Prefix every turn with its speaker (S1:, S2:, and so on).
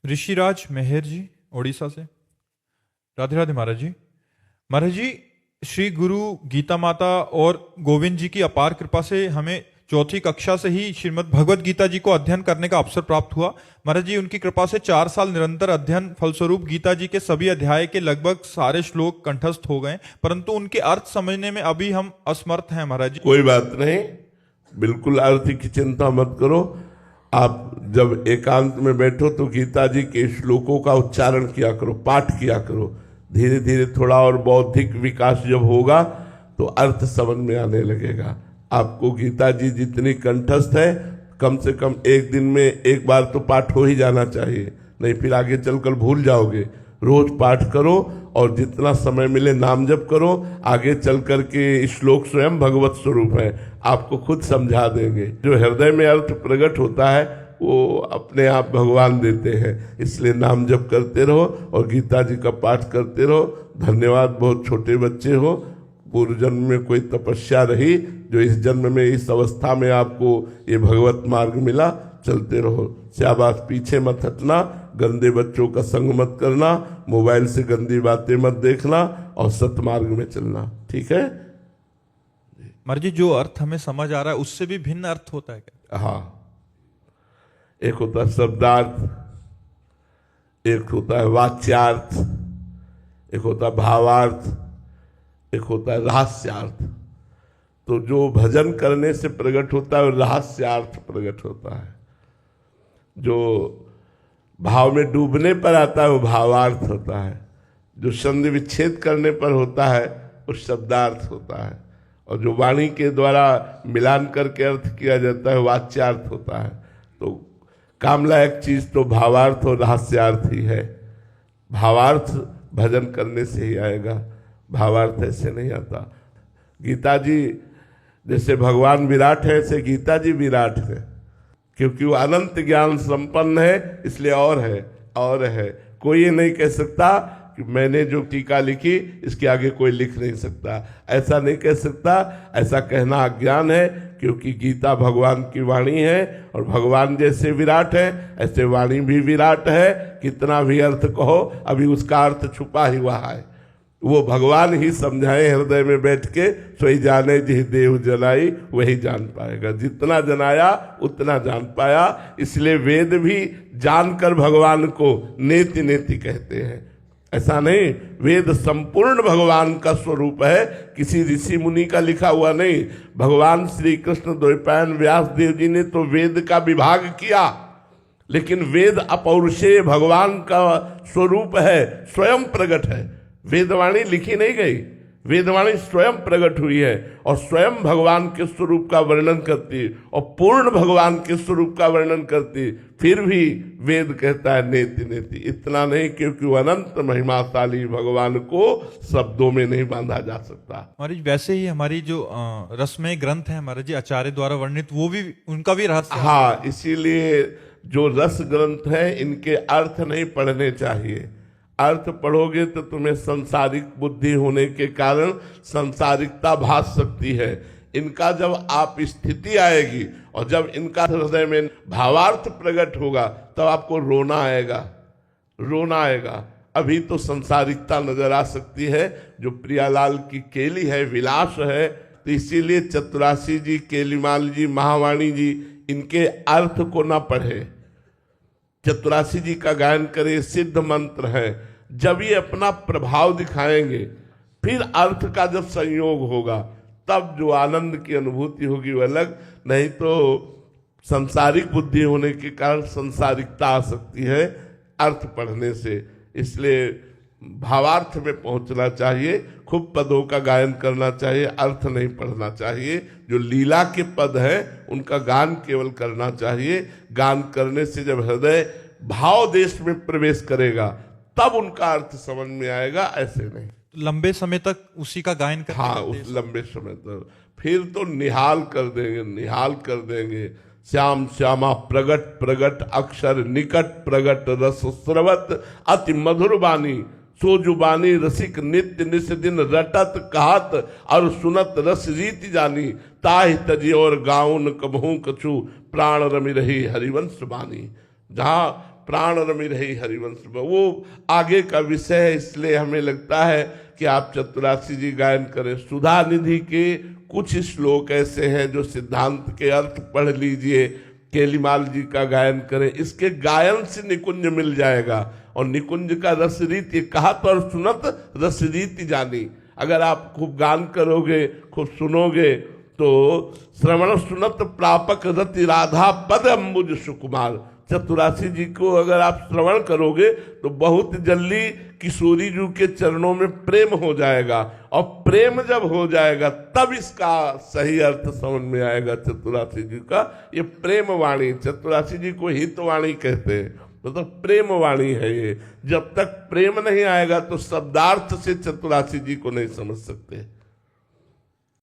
S1: ऋषिराज मेहर जी उड़ीसा से। राधे राधे महाराज जी। महाराज जी, श्री गुरु गीता माता और गोविंद जी की अपार कृपा से हमें चौथी कक्षा से ही श्रीमद् भगवत गीता जी को अध्ययन करने का अवसर प्राप्त हुआ। महाराज जी, उनकी कृपा से 4 साल निरंतर अध्ययन फलस्वरूप गीता जी के सभी अध्याय के लगभग सारे श्लोक कंठस्थ हो गए, परंतु उनके अर्थ समझने में अभी हम असमर्थ हैं महाराज जी।
S2: कोई बात नहीं, बिल्कुल अर्थ की चिंता मत करो। आप जब एकांत में बैठो तो गीता जी के श्लोकों का उच्चारण किया करो, पाठ किया करो। धीरे धीरे थोड़ा और बौद्धिक विकास जब होगा तो अर्थ समझ में आने लगेगा। आपको गीता जी जितनी कंठस्थ है, कम से कम एक दिन में एक बार तो पाठ हो ही जाना चाहिए, नहीं फिर आगे चलकर भूल जाओगे। रोज पाठ करो और जितना समय मिले नाम जप करो। आगे चल कर के श्लोक स्वयं भगवत स्वरूप है, आपको खुद समझा देंगे। जो हृदय में अर्थ प्रकट होता है वो अपने आप भगवान देते हैं। इसलिए नाम जप करते रहो और गीता जी का पाठ करते रहो। धन्यवाद, बहुत छोटे बच्चे हो। पूर्व जन्म में कोई तपस्या रही जो इस जन्म में इस अवस्था में आपको ये भगवत मार्ग मिला। चलते रहो, शाबाश, पीछे मत हटना, गंदे बच्चों का संग मत करना, मोबाइल से गंदी बातें मत देखना और सतमार्ग में चलना। ठीक है
S1: महाराज जी, जो अर्थ हमें समझ आ रहा है उससे भी भिन्न अर्थ होता है क्या?
S2: हाँ, एक होता है शब्दार्थ, एक होता है वाच्यार्थ, एक होता है भावार्थ, एक होता है रहस्यार्थ। तो जो भजन करने से प्रकट होता है वो रहस्यार्थ प्रकट होता है। जो भाव में डूबने पर आता है वो भावार्थ होता है। जो संधि विच्छेद करने पर होता है वो शब्दार्थ होता है। और जो वाणी के द्वारा मिलान करके अर्थ किया जाता है वाच्यार्थ होता है। तो काम लायक चीज तो भावार्थ और रहस्यार्थ ही है। भावार्थ भजन करने से ही आएगा, भावार्थ ऐसे नहीं आता। गीता जी जैसे भगवान विराट है, ऐसे गीता जी विराट है, क्योंकि वो अनंत ज्ञान संपन्न है, इसलिए और है। कोई ये नहीं कह सकता कि मैंने जो टीका लिखी इसके आगे कोई लिख नहीं सकता, ऐसा नहीं कह सकता। ऐसा कहना अज्ञान है, क्योंकि गीता भगवान की वाणी है और भगवान जैसे विराट है ऐसे वाणी भी विराट है। कितना भी अर्थ कहो, अभी उसका अर्थ छुपा ही हुआ है। वो भगवान ही समझाए हृदय में बैठ के, सोई जाने जिह देव जलाई वही जान पाएगा। जितना जनाया उतना जान पाया। इसलिए वेद भी जानकर भगवान को नेति नेति कहते हैं। ऐसा नहीं, वेद संपूर्ण भगवान का स्वरूप है, किसी ऋषि मुनि का लिखा हुआ नहीं। भगवान श्री कृष्ण द्वैपायन व्यास देव जी ने तो वेद का विभाग किया, लेकिन वेद अपौरुषेय भगवान का स्वरूप है, स्वयं प्रकट है। वेदवाणी लिखी नहीं गई, वेदवाणी स्वयं प्रकट हुई है और स्वयं भगवान के स्वरूप का वर्णन करती और पूर्ण भगवान के स्वरूप का वर्णन करती। फिर भी वेद कहता है नेति नेति। इतना नहीं, क्योंकि वो अनंत महिमाशाली भगवान को शब्दों में नहीं बांधा जा सकता।
S1: महाराज, वैसे ही हमारी जो रसमय ग्रंथ है महाराज जी आचार्य द्वारा वर्णित, वो भी उनका भी रहस्य।
S2: हाँ, इसीलिए जो रस ग्रंथ है इनके अर्थ नहीं पढ़ने चाहिए। अर्थ पढ़ोगे तो तुम्हें संसारिक बुद्धि होने के कारण संसारिकता भास सकती है। इनका जब आप स्थिति आएगी और जब इनका हृदय में भावार्थ प्रकट होगा तब आपको रोना आएगा। अभी तो संसारिकता नजर आ सकती है, जो प्रियालाल की केली है, विलास है। तो इसीलिए चतुरासी जी, केलीमाल जी, महावाणी जी इनके अर्थ को ना पढ़े, चतुरासी जी का गायन करे, सिद्ध मंत्र है। जब ये अपना प्रभाव दिखाएंगे, फिर अर्थ का जब संयोग होगा, तब जो आनंद की अनुभूति होगी वो अलग। नहीं तो संसारिक बुद्धि होने के कारण संसारिकता आ सकती है अर्थ पढ़ने से। इसलिए भावार्थ में पहुंचना चाहिए, खूब पदों का गायन करना चाहिए, अर्थ नहीं पढ़ना चाहिए। जो लीला के पद हैं उनका गान केवल करना चाहिए। गान करने से जब हृदय भाव देश में प्रवेश करेगा तब उनका अर्थ समझ में आएगा, ऐसे नहीं।
S1: लंबे समय तक उसी का गायन करते।
S2: हाँ, उस लंबे समय तक फिर तो निहाल कर देंगे। श्याम श्यामा प्रगट प्रगट अक्षर निकट प्रगट रस स्रवत अति मधुर बानी सो जुबानी रसिक नित्य निस दिन रटत कहत और सुनत रस रीति जानी ताहि तजी और गाउन कबहू कछु प्राण रमि रही हरिवंश बानी। जहाँ प्राण रमि रही हरिवंश में, वो आगे का विषय है, इसलिए हमें लगता है कि आप चतुरासी जी गायन करें। सुधा निधि के कुछ श्लोक ऐसे हैं जो सिद्धांत के अर्थ पढ़ लीजिए, केलीमाल जी का गायन करें, इसके गायन से निकुंज मिल जाएगा। और निकुंज का रस रीति कहा तो और सुनत रस रीति जानी, अगर आप खूब गान करोगे, खूब सुनोगे तो श्रवण सुनत प्रापक रति राधा पद अम्बुज सुकुमार। चतुरासी जी को अगर आप श्रवण करोगे तो बहुत जल्दी किशोरी जी के चरणों में प्रेम हो जाएगा, और प्रेम जब हो जाएगा तब इसका सही अर्थ समझ में आएगा। चतुरासी जी का ये प्रेम वाणी, चतुरासी जी को हितवाणी कहते हैं, मतलब प्रेम वाणी है ये। जब तक प्रेम नहीं आएगा तो शब्दार्थ से चतुरासी जी को नहीं समझ सकते।